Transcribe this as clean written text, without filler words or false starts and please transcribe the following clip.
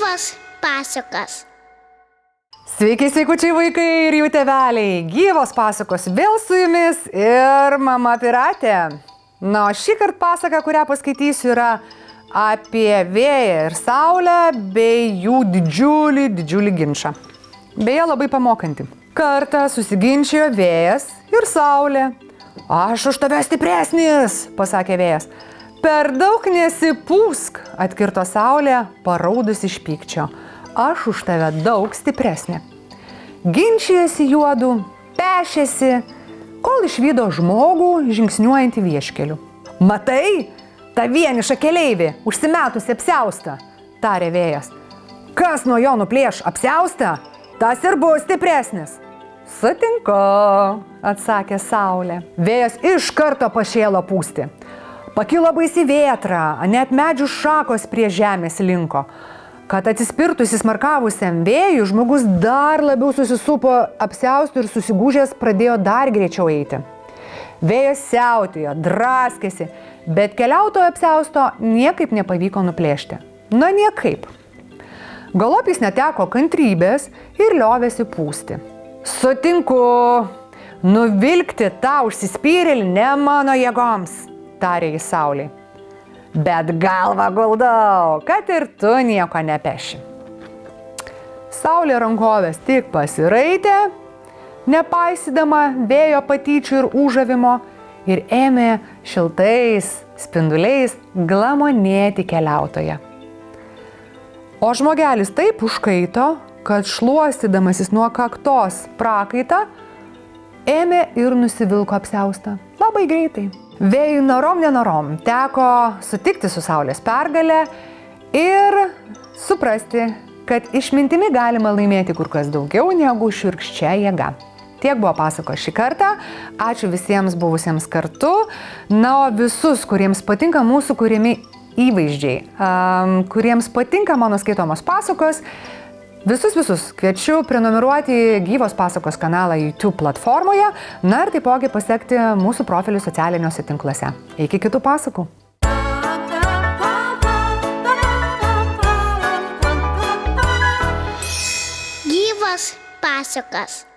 Gyvos pasakos. Sveiki, sveikučiai vaikai ir jų tėveliai. Gyvos pasakos vėl su jumis ir mama piratė. Na, o šį kartą pasaka, kurią paskaitysiu, yra apie vėją ir saulę bei jų didžiulį ginčą. Beje, labai pamokanti. Kartą susiginčijo vėjas ir saulė. Aš už tave stipresnis, pasakė vėjas. Per daug nesipūsk, atkirto saulė, paraudus iš pykčio. Aš už tave daug stipresnė. Ginčijasi juodu, pešėsi, kol išvydo žmogų žingsniuojantį vieškeliu. Matai, tą vienišą keleivį, užsimetusi apsiaustą, tarė vėjas. Kas nuo jo nuplėš apsiaustą, tas ir bus stipresnis. Sutinku, atsakė saulė. Vėjas iš karto pašėlo pūsti. Pakilo baisi vėtra, net medžių šakos prie žemės linko. Kad atsispirtus įsmarkavusiam vėjui, žmogus dar labiau susisupo apsiaustų ir susigūžęs pradėjo dar greičiau eiti. Vėjas siautėjo, draskėsi, bet keliautojo apsiausto niekaip nepavyko nuplėšti. Na niekaip. Galop jis neteko kantrybės ir liovėsi pūsti. Sutinku, nuvilkti tą užsispyrėlį ne mano jėgoms, tarė jis saulei. Bet galvą guldau, kad ir tu nieko nepeši. Saulė rankovės tik pasiraitė, nepaisydama vėjo patyčių ir ūžavimo, ir ėmė šiltais spinduliais glamonėti keliautoją. O žmogelis taip užkaito, kad šluostydamasis nuo kaktos prakaitą, ėmė ir nusivilko apsiaustą labai greitai. Vėjui nenorom teko sutikti su saulės pergale ir suprasti, kad išmintimi galima laimėti kur kas daugiau negu šiurkščia jėga. Tiek buvo pasakos šį kartą. Ačiū visiems buvusiems kartu. Na, o visus, kuriems patinka mūsų kuriami įvaizdžiai, kuriems patinka mano skaitomos pasakos, visus kviečiu prenumeruoti Gyvos pasakos kanalą YouTube platformoje, na ir taipogi pasekti mūsų profilių socialiniuose tinkluose. Iki kitų pasakų. Gyvos pasakos.